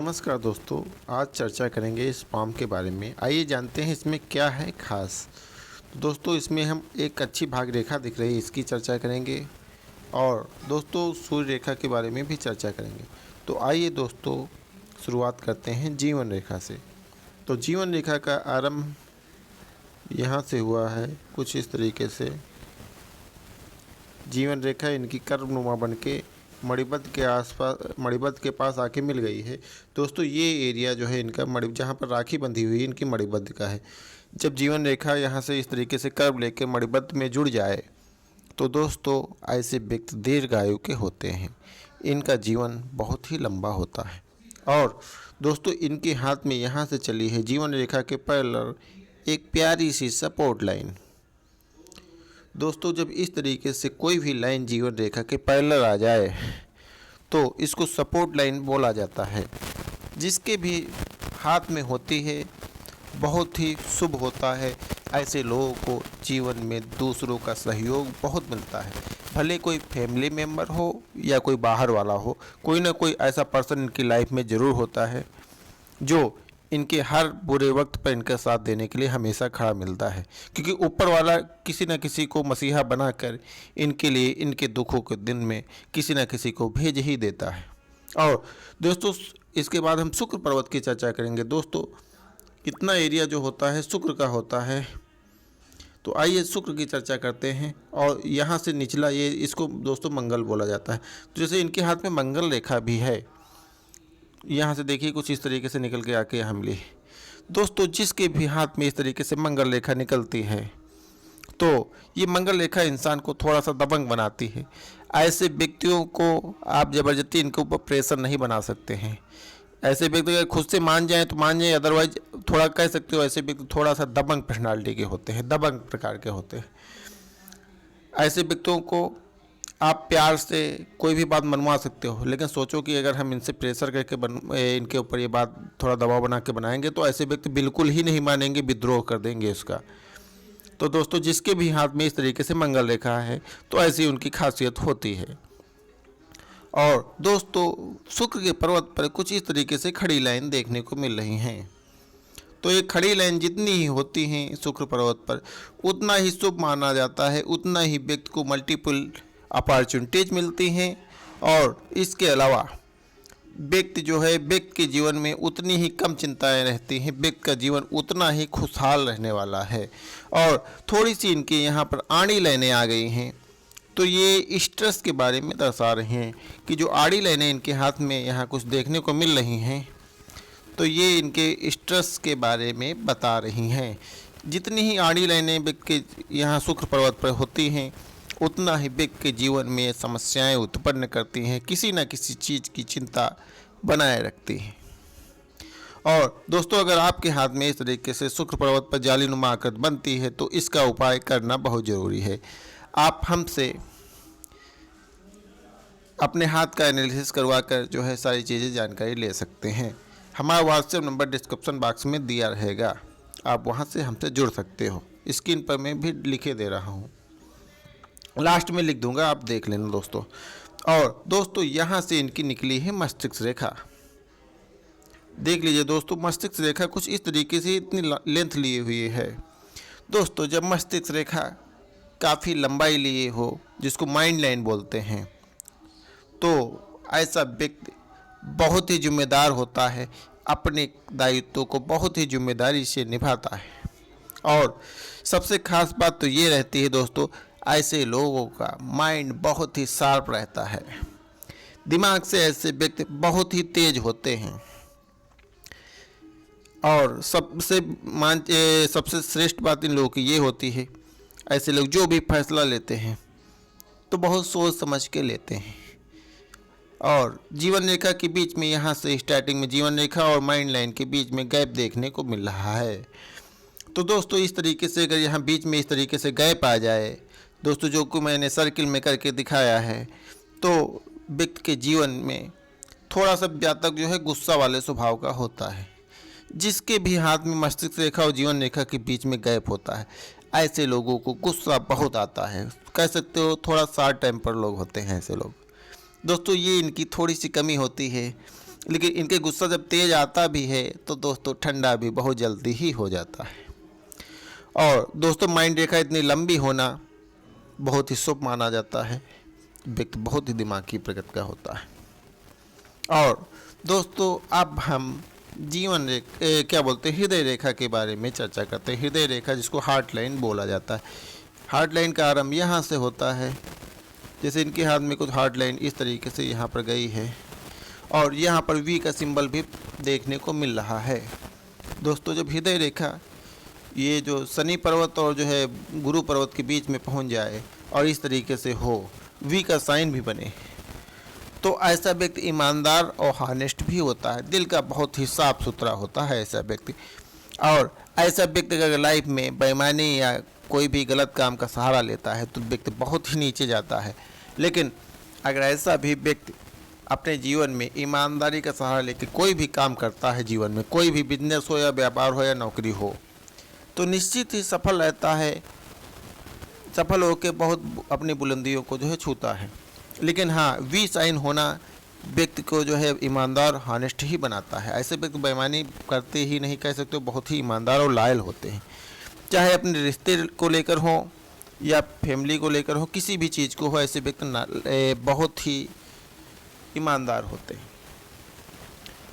नमस्कार दोस्तों, आज चर्चा करेंगे स्पाम के बारे में। आइए जानते हैं इसमें क्या है खास। तो दोस्तों, इसमें हम एक अच्छी भाग रेखा दिख रही है, इसकी चर्चा करेंगे और दोस्तों सूर्य रेखा के बारे में भी चर्चा करेंगे। तो आइए दोस्तों शुरुआत करते हैं जीवन रेखा से। तो जीवन रेखा का आरंभ यहाँ से हुआ है कुछ इस तरीके से। जीवन रेखा इनकी कर्वनुमा बन के मणिबद्ध के पास आके मिल गई है। दोस्तों ये एरिया जो है इनका जहाँ पर राखी बंधी हुई है इनकी मणिबद्ध का है। जब जीवन रेखा यहाँ से इस तरीके से कर्व लेके मणिबद्ध में जुड़ जाए तो दोस्तों ऐसे व्यक्ति दीर्घायु के होते हैं। इनका जीवन बहुत ही लंबा होता है। और दोस्तों इनके हाथ में यहाँ से चली है जीवन रेखा के पैरेलल एक प्यारी सी सपोर्ट लाइन। दोस्तों जब इस तरीके से कोई भी लाइन जीवन रेखा के पैरेलल आ जाए तो इसको सपोर्ट लाइन बोला जाता है। जिसके भी हाथ में होती है बहुत ही शुभ होता है। ऐसे लोगों को जीवन में दूसरों का सहयोग बहुत मिलता है। भले कोई फैमिली मेम्बर हो या कोई बाहर वाला हो, कोई ना कोई ऐसा पर्सन इनकी लाइफ में ज़रूर होता है जो इनके हर बुरे वक्त पर इनका साथ देने के लिए हमेशा खड़ा मिलता है। क्योंकि ऊपर वाला किसी न किसी को मसीहा बनाकर इनके लिए इनके दुखों के दिन में किसी न किसी को भेज ही देता है। और दोस्तों इसके बाद हम शुक्र पर्वत की चर्चा करेंगे। दोस्तों इतना एरिया जो होता है शुक्र का होता है। तो आइए शुक्र की चर्चा करते हैं। और यहाँ से निचला ये इसको दोस्तों मंगल बोला जाता है। तो जैसे इनके हाथ में मंगल रेखा भी है, यहाँ से देखिए कुछ इस तरीके से निकल के आके यहाँ मिली। दोस्तों जिसके भी हाथ में इस तरीके से मंगल रेखा निकलती है तो ये मंगल रेखा इंसान को थोड़ा सा दबंग बनाती है। ऐसे व्यक्तियों को आप ज़बरदस्ती इनके ऊपर प्रेशर नहीं बना सकते हैं। ऐसे व्यक्ति अगर खुद से मान जाएँ तो मान जाएँ, अदरवाइज थोड़ा कह सकते हो ऐसे व्यक्ति थोड़ा सा दबंग पर्सनालिटी के होते हैं, दबंग प्रकार के होते हैं। ऐसे व्यक्तियों को आप प्यार से कोई भी बात मनवा सकते हो, लेकिन सोचो कि अगर हम इनसे प्रेशर करके इनके ऊपर ये बात थोड़ा दबाव बना के बनाएंगे तो ऐसे व्यक्ति बिल्कुल ही नहीं मानेंगे, विद्रोह कर देंगे इसका। तो दोस्तों जिसके भी हाथ में इस तरीके से मंगल रेखा है तो ऐसी उनकी खासियत होती है। और दोस्तों शुक्र के पर्वत पर कुछ इस तरीके से खड़ी लाइन देखने को मिल रही हैं। तो ये खड़ी लाइन जितनी ही होती हैं शुक्र पर्वत पर उतना ही शुभ माना जाता है, उतना ही व्यक्ति को मल्टीपल अपॉर्चुनिटीज मिलती हैं। और इसके अलावा व्यक्ति जो है व्यक्ति के जीवन में उतनी ही कम चिंताएं रहती हैं, व्यक्ति का जीवन उतना ही खुशहाल रहने वाला है। और थोड़ी सी इनके यहाँ पर आड़ी लाइनें आ गई हैं तो ये स्ट्रेस के बारे में दर्शा रही हैं कि जो आड़ी लाइनें इनके हाथ में यहाँ कुछ देखने को मिल रही हैं तो ये इनके स्ट्रेस के बारे में बता रही हैं। जितनी ही आड़ी लाइनें व्यक्ति के यहाँ शुक्र पर्वत पर होती हैं उतना ही व्यक्ति के जीवन में समस्याएं उत्पन्न करती हैं, किसी न किसी चीज़ की चिंता बनाए रखती हैं। और दोस्तों अगर आपके हाथ में इस तरीके से शुक्र पर्वत पर जालीनुमा आकृति बनती है तो इसका उपाय करना बहुत ज़रूरी है। आप हमसे अपने हाथ का एनालिसिस करवा कर जो है सारी चीज़ें जानकारी ले सकते हैं। हमारा व्हाट्सएप नंबर डिस्क्रिप्शन बॉक्स में दिया रहेगा, आप वहां से हमसे जुड़ सकते हो। स्क्रीन पर मैं भी लिखे दे रहा हूं, लास्ट में लिख दूंगा, आप देख लेना दोस्तों। और दोस्तों यहाँ से इनकी निकली है मस्तिष्क रेखा। देख लीजिए दोस्तों, मस्तिष्क रेखा कुछ इस तरीके से इतनी लेंथ लिए हुई है। दोस्तों जब मस्तिष्क रेखा काफ़ी लंबाई लिए हो, जिसको माइंड लाइन बोलते हैं, तो ऐसा व्यक्ति बहुत ही जिम्मेदार होता है, अपने दायित्व को बहुत ही जिम्मेदारी से निभाता है। और सबसे खास बात तो ये रहती है दोस्तों, ऐसे लोगों का माइंड बहुत ही शार्प रहता है। दिमाग से ऐसे व्यक्ति बहुत ही तेज होते हैं। और सबसे श्रेष्ठ बात इन लोगों की ये होती है, ऐसे लोग जो भी फैसला लेते हैं तो बहुत सोच समझ के लेते हैं। और जीवन रेखा के बीच में यहाँ से स्टार्टिंग में जीवन रेखा और माइंड लाइन के बीच में गैप देखने को मिल रहा है। तो दोस्तों इस तरीके से अगर यहाँ बीच में इस तरीके से गैप आ जाए दोस्तों, जो कि मैंने सर्किल में करके दिखाया है, तो व्यक्ति के जीवन में थोड़ा सा जातक जो है गुस्सा वाले स्वभाव का होता है। जिसके भी हाथ में मस्तिष्क रेखा और जीवन रेखा के बीच में गैप होता है, ऐसे लोगों को गुस्सा बहुत आता है, कह सकते हो थोड़ा शॉर्ट टेम्पर लोग होते हैं ऐसे लोग। दोस्तों ये इनकी थोड़ी सी कमी होती है। लेकिन इनके गुस्सा जब तेज आता भी है तो दोस्तों ठंडा भी बहुत जल्दी ही हो जाता है। और दोस्तों माइंड रेखा इतनी लंबी होना बहुत ही शुभ माना जाता है। व्यक्ति बहुत ही दिमागी प्रकृति का होता है। और दोस्तों अब हम जीवन क्या बोलते हैं, हृदय रेखा के बारे में चर्चा करते हैं। हृदय रेखा जिसको हार्ट लाइन बोला जाता है। हार्ट लाइन का आरंभ यहाँ से होता है। जैसे इनके हाथ में कुछ हार्ट लाइन इस तरीके से यहाँ पर गई है और यहाँ पर वी का सिंबल भी देखने को मिल रहा है। दोस्तों जब हृदय रेखा ये जो शनि पर्वत और जो है गुरु पर्वत के बीच में पहुँच जाए और इस तरीके से हो, वी का साइन भी बने, तो ऐसा व्यक्ति ईमानदार और हानेस्ट भी होता है। दिल का बहुत ही साफ सुथरा होता है ऐसा व्यक्ति। और ऐसा व्यक्ति अगर लाइफ में बेईमानी या कोई भी गलत काम का सहारा लेता है तो व्यक्ति बहुत ही नीचे जाता है। लेकिन अगर ऐसा भी व्यक्ति अपने जीवन में ईमानदारी का सहारा लेकर कोई भी काम करता है, जीवन में कोई भी बिजनेस हो या व्यापार हो या नौकरी हो, तो निश्चित ही सफल रहता है। सफल होकर बहुत अपनी बुलंदियों को जो है छूता है। लेकिन हाँ, वी साइन होना व्यक्ति को जो है ईमानदार हानेस्ट ही बनाता है। ऐसे व्यक्ति बेईमानी करते ही नहीं, कह सकते हो, बहुत ही ईमानदार और लायल होते हैं। चाहे अपने रिश्ते को लेकर हो या फैमिली को लेकर हो, किसी भी चीज़ को हो, ऐसे व्यक्ति बहुत ही ईमानदार होते हैं।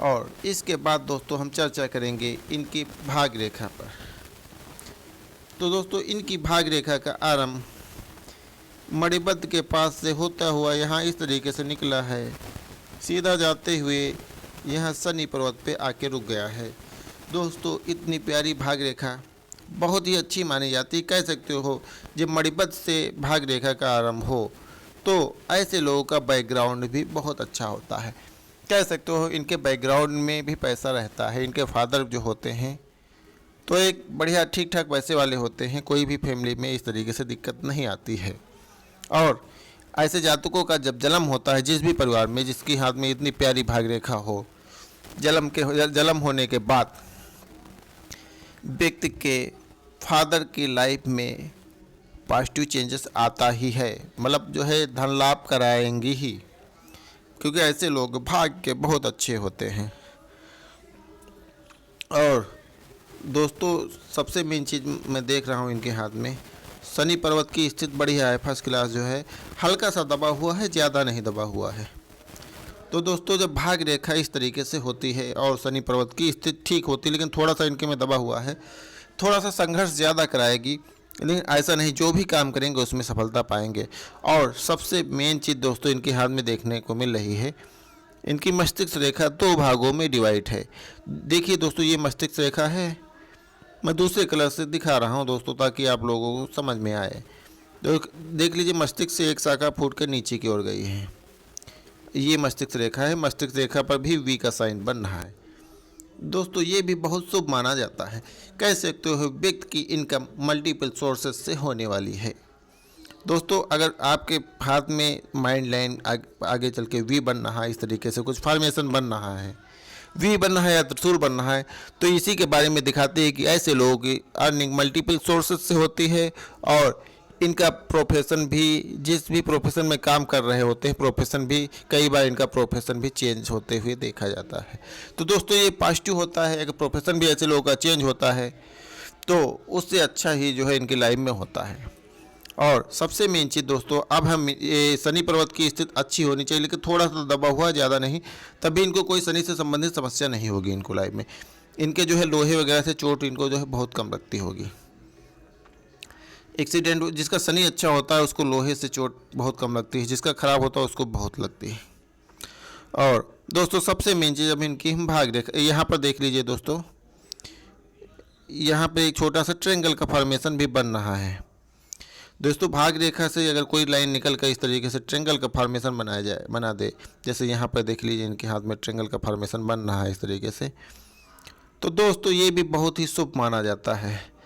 और इसके बाद दोस्तों हम चर्चा करेंगे इनकी भाग रेखा पर। तो दोस्तों इनकी भाग रेखा का आरंभ मणिबद्ध के पास से होता हुआ यहाँ इस तरीके से निकला है, सीधा जाते हुए यहाँ शनि पर्वत पे आके रुक गया है। दोस्तों इतनी प्यारी भाग रेखा बहुत ही अच्छी मानी जाती है। कह सकते हो जब मणिबद्ध से भाग रेखा का आरंभ हो तो ऐसे लोगों का बैकग्राउंड भी बहुत अच्छा होता है। कह सकते हो इनके बैकग्राउंड में भी पैसा रहता है। इनके फादर जो होते हैं तो एक बढ़िया ठीक ठाक पैसे वाले होते हैं। कोई भी फैमिली में इस तरीके से दिक्कत नहीं आती है। और ऐसे जातकों का जब जन्म होता है, जिस भी परिवार में जिसके हाथ में इतनी प्यारी भाग रेखा हो, जन्म होने के बाद व्यक्ति के फादर की लाइफ में पॉजिटिव चेंजेस आता ही है। मतलब जो है धन लाभ कराएंगी ही, क्योंकि ऐसे लोग भाग के बहुत अच्छे होते हैं। और दोस्तों सबसे मेन चीज़ मैं देख रहा हूँ इनके हाथ में शनि पर्वत की स्थिति बढ़िया है, फर्स्ट क्लास जो है, हल्का सा दबा हुआ है, ज़्यादा नहीं दबा हुआ है। तो दोस्तों जब भाग रेखा इस तरीके से होती है और शनि पर्वत की स्थिति ठीक होती है, लेकिन थोड़ा सा इनके में दबा हुआ है, थोड़ा सा संघर्ष ज़्यादा कराएगी, लेकिन ऐसा नहीं, जो भी काम करेंगे उसमें सफलता पाएंगे। और सबसे मेन चीज़ दोस्तों इनके हाथ में देखने को मिल रही है, इनकी मस्तिष्क रेखा 2 भागों में डिवाइड है। देखिए दोस्तों ये मस्तिष्क रेखा है, मैं दूसरे कलर से दिखा रहा हूँ दोस्तों ताकि आप लोगों को समझ में आए। तो देख लीजिए मस्तिष्क से एक शाखा फूट कर नीचे की ओर गई है, ये मस्तिष्क रेखा है। मस्तिष्क रेखा पर भी वी का साइन बन रहा है। दोस्तों ये भी बहुत शुभ माना जाता है। कह सकते हो व्यक्ति की इनकम मल्टीपल सोर्सेस से होने वाली है। दोस्तों अगर आपके हाथ में माइंड लाइन आगे चल के वी बन रहा है, इस तरीके से कुछ फॉर्मेशन बन रहा है, वी बन रहा है या त्रिशूल बन रहा है, तो इसी के बारे में दिखाते हैं कि ऐसे लोगों की अर्निंग मल्टीपल सोर्सेस से होती है। और इनका प्रोफेशन भी, जिस भी प्रोफेशन में काम कर रहे होते हैं, प्रोफेशन भी कई बार इनका प्रोफेशन भी चेंज होते हुए देखा जाता है। तो दोस्तों ये पॉजिटिव होता है। अगर प्रोफेशन भी ऐसे लोगों का चेंज होता है तो उससे अच्छा ही जो है इनकी लाइफ में होता है। और सबसे मेन चीज़ दोस्तों, अब हम ये शनि पर्वत की स्थिति अच्छी होनी चाहिए, लेकिन थोड़ा सा दबा हुआ, ज़्यादा नहीं, तभी इनको कोई शनि से संबंधित समस्या नहीं होगी इनको लाइफ में। इनके जो है लोहे वगैरह से चोट इनको जो है बहुत कम लगती होगी। एक्सीडेंट, जिसका शनि अच्छा होता है उसको लोहे से चोट बहुत कम लगती है, जिसका खराब होता है उसको बहुत लगती है। और दोस्तों सबसे मेन चीज़ अब इनकी हम भाग रेखा, यहाँ पर देख लीजिए दोस्तों, यहाँ पे एक छोटा सा ट्रायंगल का फॉर्मेशन भी बन रहा है। दोस्तों भाग रेखा से अगर कोई लाइन निकल कर इस तरीके से ट्रायंगल का फॉर्मेशन बना दे, जैसे यहाँ पर देख लीजिए इनके हाथ में ट्रायंगल का फॉर्मेशन बन रहा है इस तरीके से, तो दोस्तों ये भी बहुत ही शुभ माना जाता है।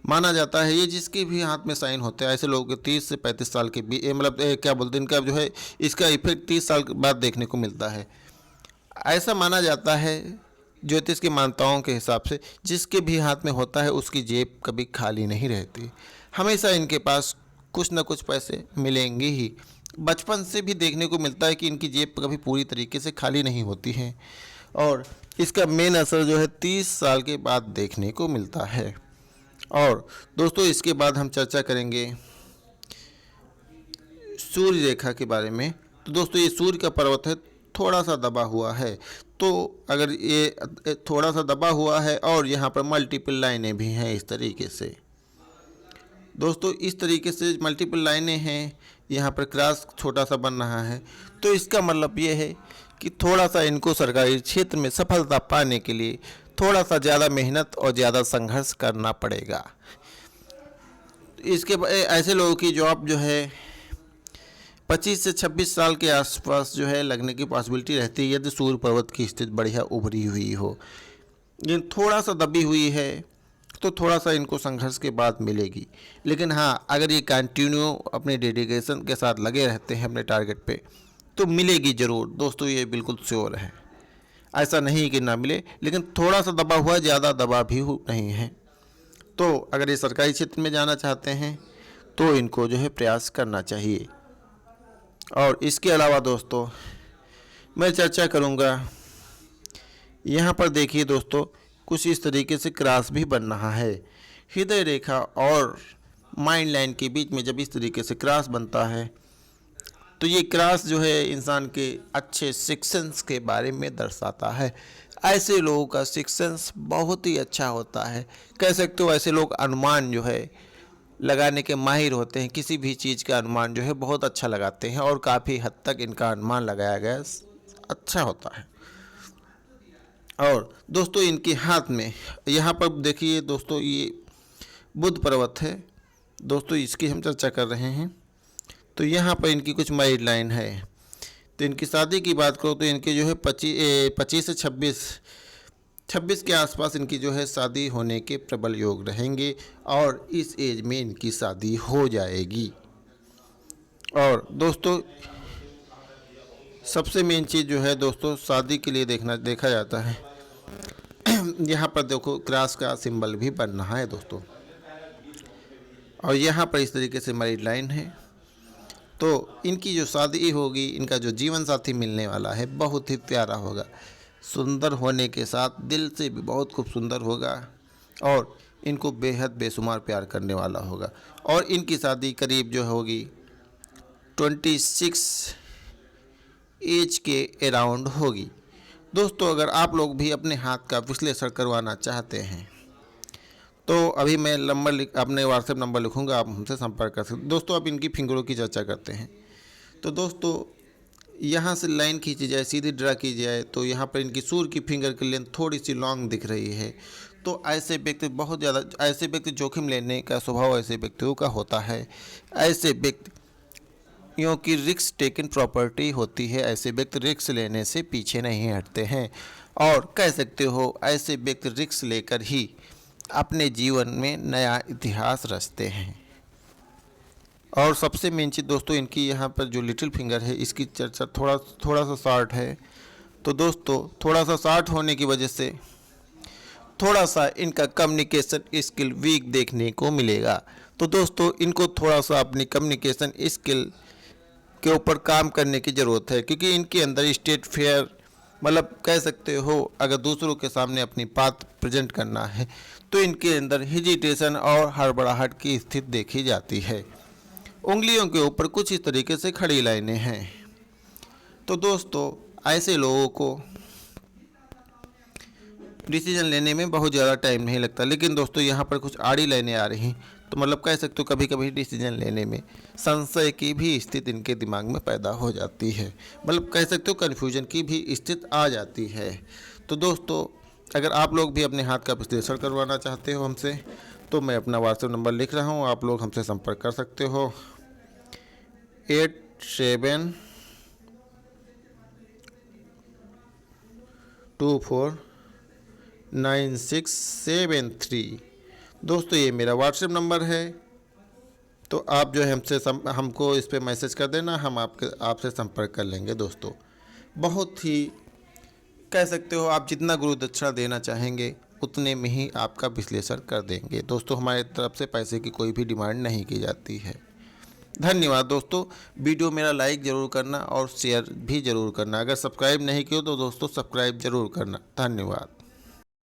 ये जिसके भी हाथ में साइन होते हैं, ऐसे लोगों के 30 से 35 साल के भी मतलब क्या बोलते हैं, इनका जो है इसका इफेक्ट 30 साल के बाद देखने को मिलता है। ऐसा माना जाता है ज्योतिष की मान्यताओं के हिसाब से, जिसके भी हाथ में होता है उसकी जेब कभी खाली नहीं रहती, हमेशा इनके पास कुछ ना कुछ पैसे मिलेंगे ही। बचपन से भी देखने को मिलता है कि इनकी जेब कभी पूरी तरीके से खाली नहीं होती है। और इसका मेन असर जो है 30 साल के बाद देखने को मिलता है। और दोस्तों इसके बाद हम चर्चा करेंगे सूर्य रेखा के बारे में। तो दोस्तों ये सूर्य का पर्वत है, थोड़ा सा दबा हुआ है। तो अगर ये थोड़ा सा दबा हुआ है और यहाँ पर मल्टीपल लाइनें भी हैं इस तरीके से। दोस्तों इस तरीके से मल्टीपल लाइनें हैं, यहाँ पर क्रॉस छोटा सा बन रहा है। तो इसका मतलब ये है कि थोड़ा सा इनको सरकारी क्षेत्र में सफलता पाने के लिए थोड़ा सा ज़्यादा मेहनत और ज़्यादा संघर्ष करना पड़ेगा। इसके ऐसे लोगों की जॉब जो है 25 से 26 साल के आसपास जो है लगने की पॉसिबिलिटी रहती है, यदि सूर्य पर्वत की स्थिति बढ़िया उभरी हुई हो। लेकिन थोड़ा सा दबी हुई है तो थोड़ा सा इनको संघर्ष के बाद मिलेगी। लेकिन हाँ, अगर ये कंटिन्यू अपने डेडिकेशन के साथ लगे रहते हैं अपने टारगेट पे तो मिलेगी ज़रूर दोस्तों, ये बिल्कुल श्योर है। ऐसा नहीं कि ना मिले, लेकिन थोड़ा सा दबा हुआ, ज़्यादा दबा भी नहीं है। तो अगर ये सरकारी क्षेत्र में जाना चाहते हैं तो इनको जो है प्रयास करना चाहिए। और इसके अलावा दोस्तों मैं चर्चा करूँगा, यहाँ पर देखिए दोस्तों कुछ इस तरीके से क्रॉस भी बन रहा है। हृदय रेखा और माइंड लाइन के बीच में जब इस तरीके से क्रॉस बनता है तो ये क्रॉस जो है इंसान के अच्छे सिक्सेंस के बारे में दर्शाता है। ऐसे लोगों का सिक्सेंस बहुत ही अच्छा होता है, कह सकते हो ऐसे लोग अनुमान जो है लगाने के माहिर होते हैं। किसी भी चीज़ का अनुमान जो है बहुत अच्छा लगाते हैं और काफ़ी हद तक इनका अनुमान लगाया गया अच्छा होता है। और दोस्तों इनके हाथ में यहाँ पर देखिए दोस्तों ये बुध पर्वत है दोस्तों, इसकी हम चर्चा कर रहे हैं। तो यहाँ पर इनकी कुछ मैरिड लाइन है। तो इनकी शादी की बात करो तो इनके जो है 25 से 26 के आसपास इनकी जो है शादी होने के प्रबल योग रहेंगे और इस एज में इनकी शादी हो जाएगी। और दोस्तों सबसे मेन चीज़ जो है दोस्तों शादी के लिए देखा जाता है यहाँ पर देखो क्रॉस का सिंबल भी बन रहा है दोस्तों। और यहाँ पर इस तरीके से मैरिड लाइन है। तो इनकी जो शादी होगी, इनका जो जीवन साथी मिलने वाला है बहुत ही प्यारा होगा, सुंदर होने के साथ दिल से भी बहुत खूब सुंदर होगा और इनको बेहद बेशुमार प्यार करने वाला होगा। और इनकी शादी करीब जो होगी 26 एज के अराउंड होगी। दोस्तों अगर आप लोग भी अपने हाथ का विश्लेषण करवाना चाहते हैं तो अभी मैं अपने व्हाट्सएप नंबर लिखूंगा, आप हमसे संपर्क कर सकते। दोस्तों अब इनकी फिंगरों की चर्चा करते हैं। तो दोस्तों यहाँ से लाइन खींची जाए, सीधी ड्रा की जाए तो यहाँ पर इनकी सूर्य की फिंगर की लेंथ थोड़ी सी लॉन्ग दिख रही है। तो ऐसे व्यक्ति जोखिम लेने का स्वभाव ऐसे व्यक्तियों का होता है। ऐसे व्यक्तियों की रिस्क टेकन प्रॉपर्टी होती है। ऐसे व्यक्ति रिस्क लेने से पीछे नहीं हटते हैं और कह सकते हो ऐसे व्यक्ति रिस्क लेकर ही अपने जीवन में नया इतिहास रचते हैं। और सबसे मेन चीज़ दोस्तों इनकी यहाँ पर जो लिटिल फिंगर है इसकी चर्चा थोड़ा सा शॉर्ट है। तो दोस्तों थोड़ा सा शॉर्ट होने की वजह से थोड़ा सा इनका कम्युनिकेशन स्किल वीक देखने को मिलेगा। तो दोस्तों इनको थोड़ा सा अपनी कम्युनिकेशन स्किल के ऊपर काम करने की ज़रूरत है, क्योंकि इनके अंदर स्टेट फेयर मतलब कह सकते हो अगर दूसरों के सामने अपनी बात प्रेजेंट करना है तो इनके अंदर हेजिटेशन और हड़बड़ाहट की स्थिति देखी जाती है। उंगलियों के ऊपर कुछ इस तरीके से खड़ी लाइनें हैं। तो दोस्तों ऐसे लोगों को डिसीजन लेने में बहुत ज़्यादा टाइम नहीं लगता। लेकिन दोस्तों यहाँ पर कुछ आड़ी लाइनें आ रही तो मतलब कह सकते हो कभी कभी डिसीजन लेने में संशय की भी स्थिति इनके दिमाग में पैदा हो जाती है, मतलब कह सकते हो कन्फ्यूजन की भी स्थिति आ जाती है। तो दोस्तों अगर आप लोग भी अपने हाथ का विश्लेषण करवाना चाहते हो हमसे तो मैं अपना व्हाट्सएप नंबर लिख रहा हूँ, आप लोग हमसे संपर्क कर सकते हो 87249673। दोस्तों ये मेरा व्हाट्सएप नंबर है। तो आप जो है हमको इस पे मैसेज कर देना, हम आपसे संपर्क कर लेंगे। दोस्तों बहुत ही कह सकते हो आप जितना गुरु दक्षिणा देना चाहेंगे उतने में ही आपका विश्लेषण कर देंगे। दोस्तों हमारी तरफ से पैसे की कोई भी डिमांड नहीं की जाती है। धन्यवाद दोस्तों। वीडियो मेरा लाइक ज़रूर करना और शेयर भी ज़रूर करना। अगर सब्सक्राइब नहीं किया तो दोस्तों सब्सक्राइब ज़रूर करना। धन्यवाद।